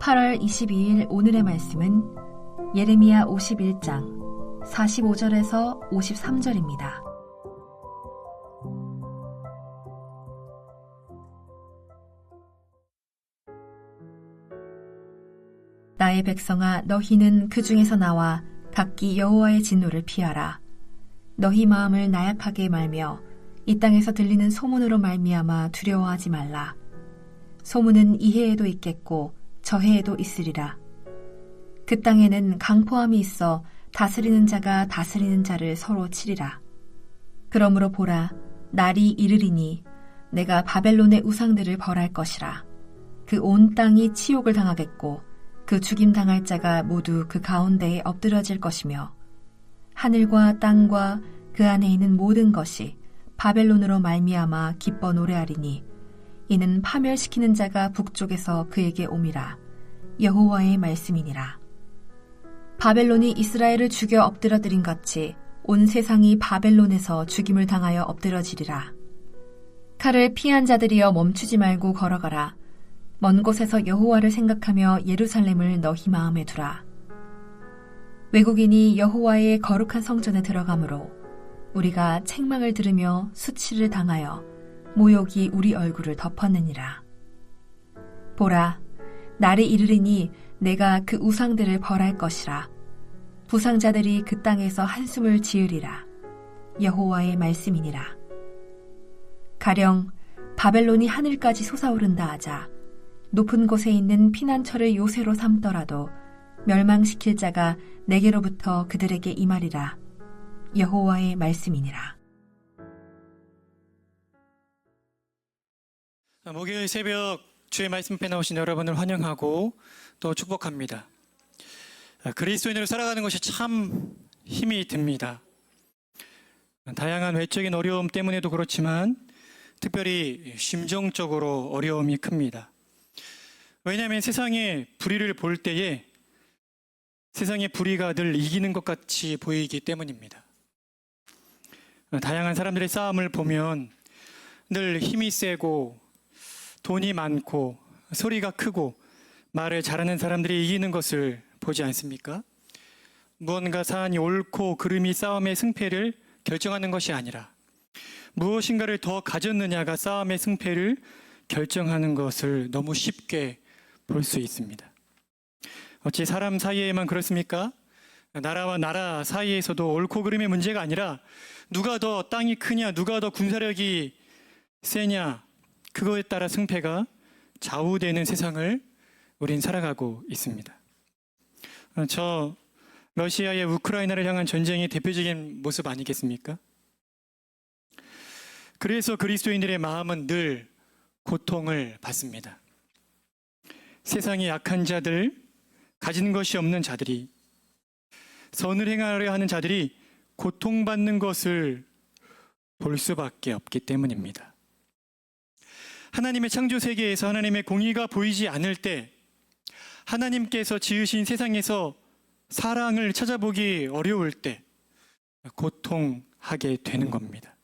(8월 22일) 오늘의 말씀은 예레미야 51장 45절에서 53절입니다. 나의 백성아, 너희는 그 중에서 나와 각기 여호와의 진노를 피하라. 너희 마음을 나약하게 말며 이 땅에서 들리는 소문으로 말미암아 두려워하지 말라. 소문은 이 해에도 있겠고 저 해에도 있으리라. 그 땅에는 강포함이 있어 다스리는 자가 다스리는 자를 서로 치리라. 그러므로 보라, 날이 이르리니 내가 바벨론의 우상들을 벌할 것이라. 그 온 땅이 치욕을 당하겠고 그 죽임당할 자가 모두 그 가운데에 엎드러질 것이며 하늘과 땅과 그 안에 있는 모든 것이 바벨론으로 말미암아 기뻐 노래하리니 이는 파멸시키는 자가 북쪽에서 그에게 옴이라. 여호와의 말씀이니라. 바벨론이 이스라엘을 죽여 엎드러뜨린 같이 온 세상이 바벨론에서 죽임을 당하여 엎드러지리라. 칼을 피한 자들이여 멈추지 말고 걸어가라. 먼 곳에서 여호와를 생각하며 예루살렘을 너희 마음에 두라. 외국인이 여호와의 거룩한 성전에 들어가므로 우리가 책망을 들으며 수치를 당하여 모욕이 우리 얼굴을 덮었느니라. 보라, 날이 이르리니 내가 그 우상들을 벌할 것이라. 부상자들이 그 땅에서 한숨을 지으리라. 여호와의 말씀이니라. 가령 바벨론이 하늘까지 솟아오른다 하자 높은 곳에 있는 피난처를 요새로 삼더라도 멸망시킬 자가 내게로부터 그들에게 임하리라. 여호와의 말씀이니라. 목요일 새벽 주의 말씀에 나오신 여러분을 환영하고 또 축복합니다. 그리스도인으로 살아가는 것이 참 힘이 듭니다. 다양한 외적인 어려움 때문에도 그렇지만 특별히 심정적으로 어려움이 큽니다. 왜냐하면 세상의 불의를 볼 때에 세상의 불의가 늘 이기는 것 같이 보이기 때문입니다. 다양한 사람들의 싸움을 보면 늘 힘이 세고 돈이 많고 소리가 크고 말을 잘하는 사람들이 이기는 것을 보지 않습니까? 무언가 사안이 옳고 그름이 싸움의 승패를 결정하는 것이 아니라 무엇인가를 더 가졌느냐가 싸움의 승패를 결정하는 것을 너무 쉽게 볼 수 있습니다. 어찌 사람 사이에만 그렇습니까? 나라와 나라 사이에서도 옳고 그름의 문제가 아니라 누가 더 땅이 크냐, 누가 더 군사력이 세냐, 그거에 따라 승패가 좌우되는 세상을 우린 살아가고 있습니다. 저 러시아의 우크라이나를 향한 전쟁의 대표적인 모습 아니겠습니까? 그래서 그리스도인들의 마음은 늘 고통을 받습니다. 세상의 약한 자들, 가진 것이 없는 자들이, 선을 행하려 하는 자들이 고통받는 것을 볼 수밖에 없기 때문입니다. 하나님의 창조 세계에서 하나님의 공의가 보이지 않을 때 하나님께서 지으신 세상에서 사랑을 찾아보기 어려울 때 고통하게 되는 겁니다.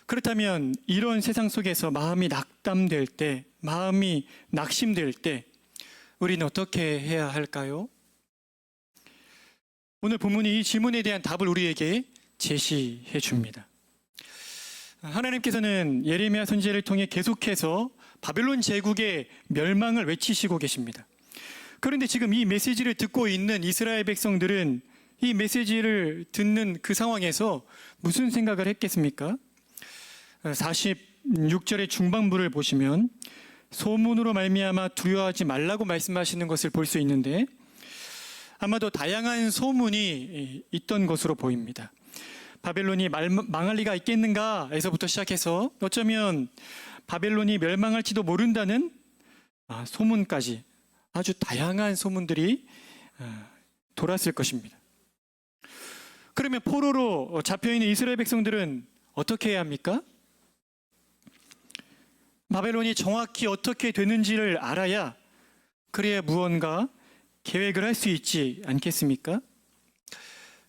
그렇다면 이런 세상 속에서 마음이 낙담될 때, 마음이 낙심될 때 우리는 어떻게 해야 할까요? 오늘 본문이 이 질문에 대한 답을 우리에게 제시해 줍니다. 하나님께서는 예레미야 선지자를 통해 계속해서 바벨론 제국의 멸망을 외치시고 계십니다. 그런데 지금 이 메시지를 듣고 있는 이스라엘 백성들은 이 메시지를 듣는 그 상황에서 무슨 생각을 했겠습니까? 46절의 중반부를 보시면 소문으로 말미암아 두려워하지 말라고 말씀하시는 것을 볼 수 있는데 아마도 다양한 소문이 있던 것으로 보입니다. 바벨론이 망할 리가 있겠는가 에서부터 시작해서 어쩌면 바벨론이 멸망할지도 모른다는 소문까지 아주 다양한 소문들이 돌았을 것입니다. 그러면 포로로 잡혀있는 이스라엘 백성들은 어떻게 해야 합니까? 바벨론이 정확히 어떻게 되는지를 알아야 그래야 무언가 계획을 할 수 있지 않겠습니까?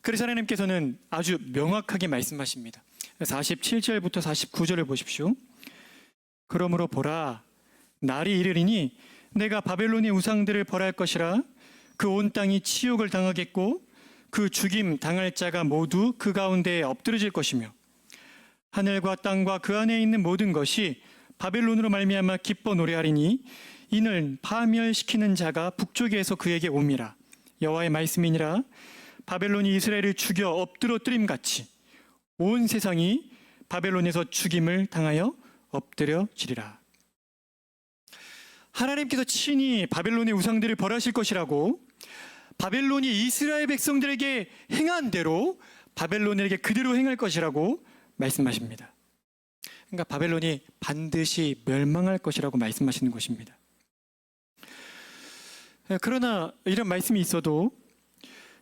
그래서 하나님께서는 아주 명확하게 말씀하십니다. 47절부터 49절을 보십시오. 그러므로 보라, 날이 이르리니 내가 바벨론의 우상들을 벌할 것이라. 그 온 땅이 치욕을 당하겠고 그 죽임 당할 자가 모두 그 가운데에 엎드러질 것이며 하늘과 땅과 그 안에 있는 모든 것이 바벨론으로 말미암아 기뻐 노래하리니 이는 파멸시키는 자가 북쪽에서 그에게 옴이라. 여호와의 말씀이니라. 바벨론이 이스라엘을 죽여 엎드러뜨림 같이 온 세상이 바벨론에서 죽임을 당하여 엎드려지리라. 하나님께서 친히 바벨론의 우상들을 벌하실 것이라고, 바벨론이 이스라엘 백성들에게 행한 대로 바벨론에게 그대로 행할 것이라고 말씀하십니다. 그러니까 바벨론이 반드시 멸망할 것이라고 말씀하시는 것입니다. 그러나 이런 말씀이 있어도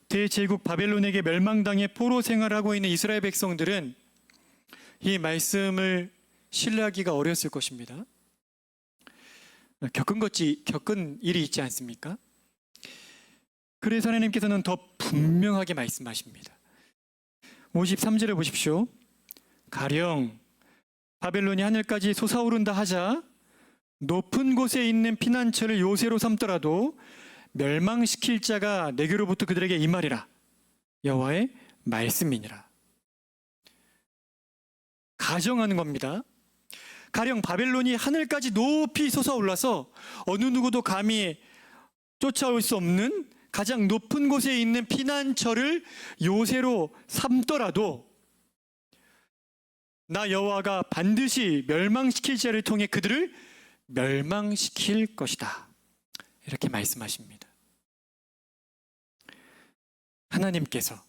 대제국 바벨론에게 멸망당해 포로 생활하고 있는 이스라엘 백성들은 이 말씀을 신뢰하기가 어려웠을 것입니다. 겪은 일이 있지 않습니까? 그래서 하나님께서는 더 분명하게 말씀하십니다. 53절을 보십시오. 가령 바벨론이 하늘까지 솟아오른다 하자 높은 곳에 있는 피난처를 요새로 삼더라도 멸망시킬 자가 내게로부터 그들에게 임하리라. 여호와의 말씀이니라. 가정하는 겁니다. 가령 바벨론이 하늘까지 높이 솟아올라서 어느 누구도 감히 쫓아올 수 없는 가장 높은 곳에 있는 피난처를 요새로 삼더라도 나 여호와가 반드시 멸망시킬 자를 통해 그들을 멸망시킬 것이다. 이렇게 말씀하십니다. 하나님께서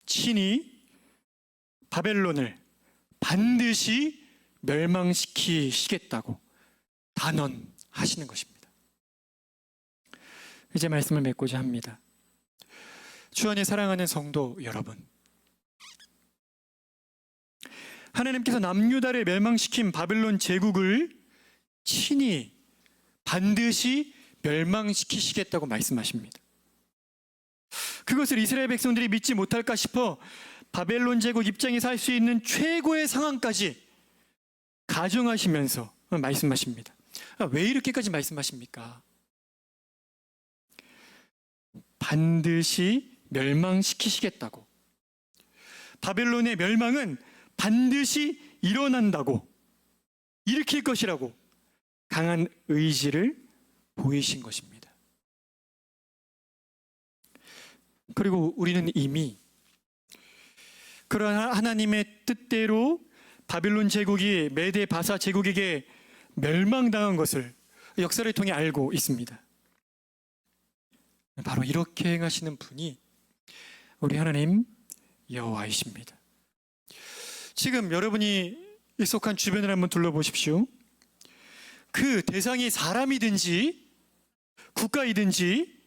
친히 바벨론을 반드시 멸망시키시겠다고 단언하시는 것입니다. 이제 말씀을 맺고자 합니다. 주 안에 사랑하는 성도 여러분, 하나님께서 남유다를 멸망시킨 바벨론 제국을 친히 반드시 멸망시키시겠다고 말씀하십니다. 그것을 이스라엘 백성들이 믿지 못할까 싶어 바벨론 제국 입장에서 할 수 있는 최고의 상황까지 가정하시면서 말씀하십니다. 왜 이렇게까지 말씀하십니까? 반드시 멸망시키시겠다고, 바벨론의 멸망은 반드시 일어난다고, 일으킬 것이라고 강한 의지를 보이신 것입니다. 그리고 우리는 이미 그러한 하나님의 뜻대로 바벨론 제국이 메데 바사 제국에게 멸망당한 것을 역사를 통해 알고 있습니다. 바로 이렇게 행하시는 분이 우리 하나님 여호와이십니다. 지금 여러분이 속한 주변을 한번 둘러보십시오. 그 대상이 사람이든지 국가이든지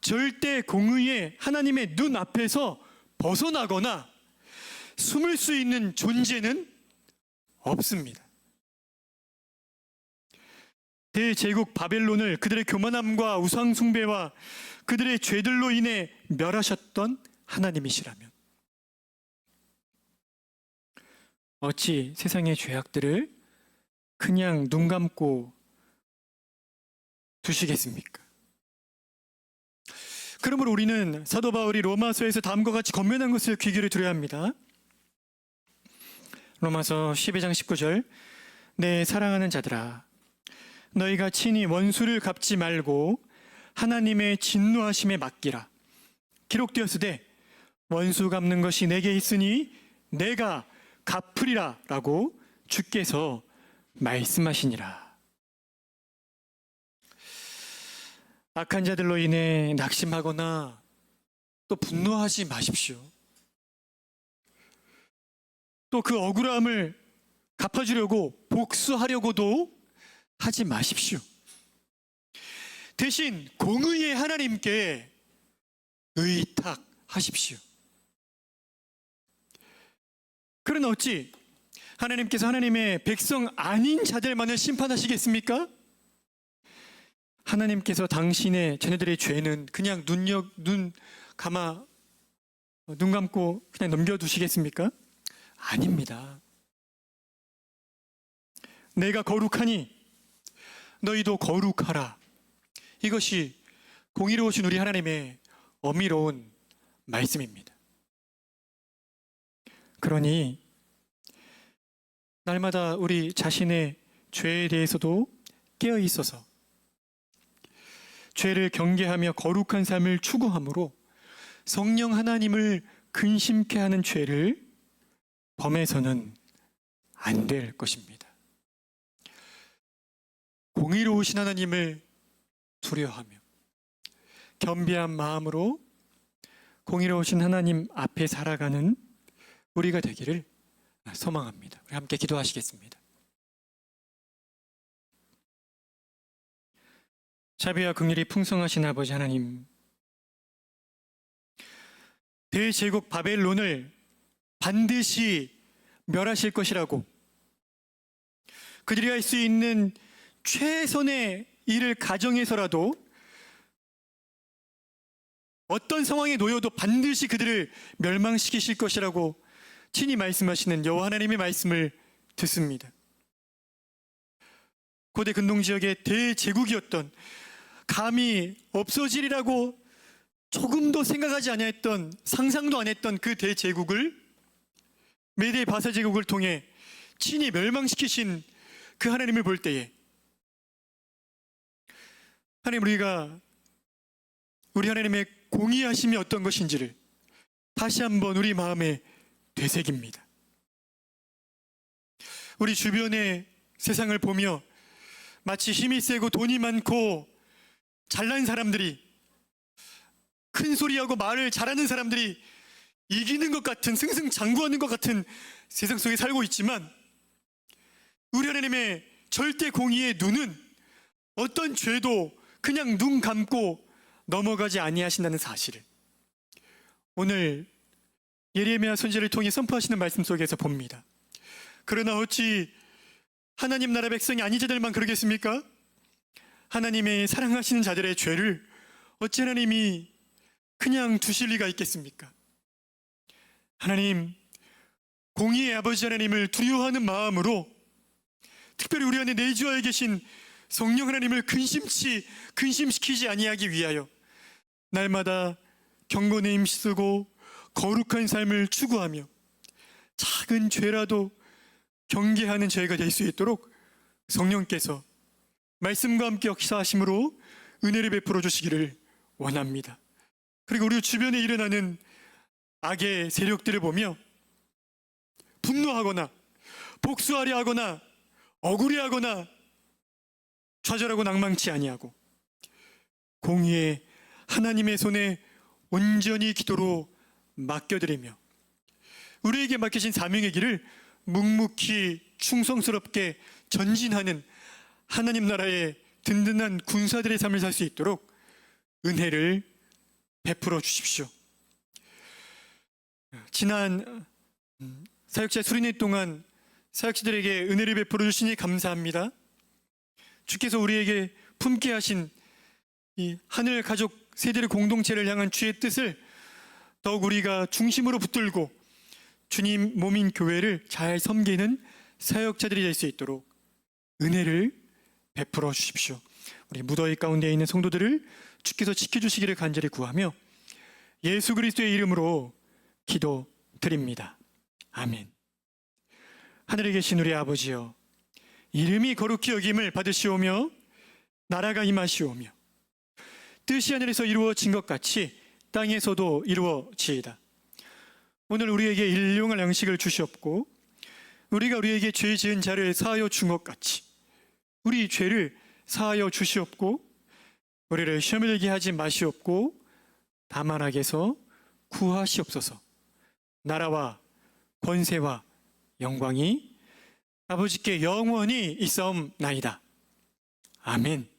절대 공의의 하나님의 눈 앞에서 벗어나거나 숨을 수 있는 존재는 없습니다. 대제국 바벨론을 그들의 교만함과 우상숭배와 그들의 죄들로 인해 멸하셨던 하나님이시라면 어찌 세상의 죄악들을 그냥 눈 감고 두시겠습니까? 그러므로 우리는 사도 바울이 로마서에서 다음과 같이 권면한 것을 귀 기울여 합니다. 로마서 12장 19절, 내 사랑하는 자들아, 너희가 친히 원수를 갚지 말고 하나님의 진노하심에 맡기라. 기록되었으되 원수 갚는 것이 내게 있으니 내가 갚으리라 라고 주께서 말씀하시니라. 악한 자들로 인해 낙심하거나 또 분노하지 마십시오. 또 그 억울함을 갚아주려고 복수하려고도 하지 마십시오. 대신 공의의 하나님께 의탁하십시오. 그러나 어찌 하나님께서 하나님의 백성 아닌 자들만을 심판하시겠습니까? 하나님께서 당신의 자녀들의 죄는 그냥 눈 감고 그냥 넘겨두시겠습니까? 아닙니다. 내가 거룩하니 너희도 거룩하라. 이것이 공의로우신 우리 하나님의 어미로운 말씀입니다. 그러니 날마다 우리 자신의 죄에 대해서도 깨어 있어서 죄를 경계하며 거룩한 삶을 추구함으로 성령 하나님을 근심케 하는 죄를 범해서는 안 될 것입니다. 공의로우신 하나님을 두려워하며 겸비한 마음으로 공의로우신 하나님 앞에 살아가는 우리가 되기를 소망합니다. 우리 함께 기도하시겠습니다. 자비와 긍휼이 풍성하신 아버지 하나님, 대제국 바벨론을 반드시 멸하실 것이라고 그들이 할 수 있는 최선의 일을 가정해서라도 어떤 상황에 놓여도 반드시 그들을 멸망시키실 것이라고 친히 말씀하시는 여호와 하나님의 말씀을 듣습니다. 고대 근동 지역의 대제국이었던, 감히 없어지리라고 조금도 생각하지 아니했던, 상상도 안 했던 그 대제국을 메데 바사 제국을 통해 친히 멸망시키신 그 하나님을 볼 때에 하나님, 우리 하나님의 공의하심이 어떤 것인지를 다시 한번 우리 마음에 되새깁니다. 우리 주변의 세상을 보며 마치 힘이 세고 돈이 많고 잘난 사람들이, 큰 소리하고 말을 잘하는 사람들이 이기는 것 같은, 승승장구하는 것 같은 세상 속에 살고 있지만 우리 하나님의 절대 공의의 눈은 어떤 죄도 그냥 눈 감고 넘어가지 아니하신다는 사실을 오늘 예레미야 선지자를 통해 선포하시는 말씀 속에서 봅니다. 그러나 어찌 하나님 나라 백성이 아닌 자들만 그러겠습니까? 하나님의 사랑하시는 자들의 죄를 어찌 하나님이 그냥 두실 리가 있겠습니까? 하나님, 공의의 아버지 하나님을 두려워하는 마음으로 특별히 우리 안에 내주하여 계신 성령 하나님을 근심시키지 아니하기 위하여 날마다 경건에 힘쓰고 거룩한 삶을 추구하며 작은 죄라도 경계하는 저희가 될 수 있도록 성령께서 말씀과 함께 역사하심으로 은혜를 베풀어 주시기를 원합니다. 그리고 우리 주변에 일어나는 악의 세력들을 보며 분노하거나 복수하려 하거나 억울해하거나 좌절하고 낭망치 아니하고 공의의 하나님의 손에 온전히 기도로 맡겨드리며 우리에게 맡기신 사명의 길을 묵묵히 충성스럽게 전진하는 하나님 나라의 든든한 군사들의 삶을 살 수 있도록 은혜를 베풀어 주십시오. 지난 사역자 수련회 동안 사역자들에게 은혜를 베풀어 주시니 감사합니다. 주께서 우리에게 품게 하신 이 하늘 가족 세대의 공동체를 향한 주의 뜻을 더욱 우리가 중심으로 붙들고 주님 몸인 교회를 잘 섬기는 사역자들이 될 수 있도록 은혜를 베풀어 주십시오. 우리 무더위 가운데 있는 성도들을 주께서 지켜주시기를 간절히 구하며 예수 그리스도의 이름으로 기도드립니다. 아멘. 하늘에 계신 우리 아버지여, 이름이 거룩히 여김을 받으시오며 나라가 임하시오며 뜻이 하늘에서 이루어진 것 같이 땅에서도 이루어지이다. 오늘 우리에게 일용할 양식을 주시옵고 우리가 우리에게 죄 지은 자를 사하여 준 것 같이 우리 죄를 사하여 주시옵고 우리를 시험에 들게 하지 마시옵고 다만 악에서 구하시옵소서. 나라와 권세와 영광이 아버지께 영원히 있사옵나이다. 아멘.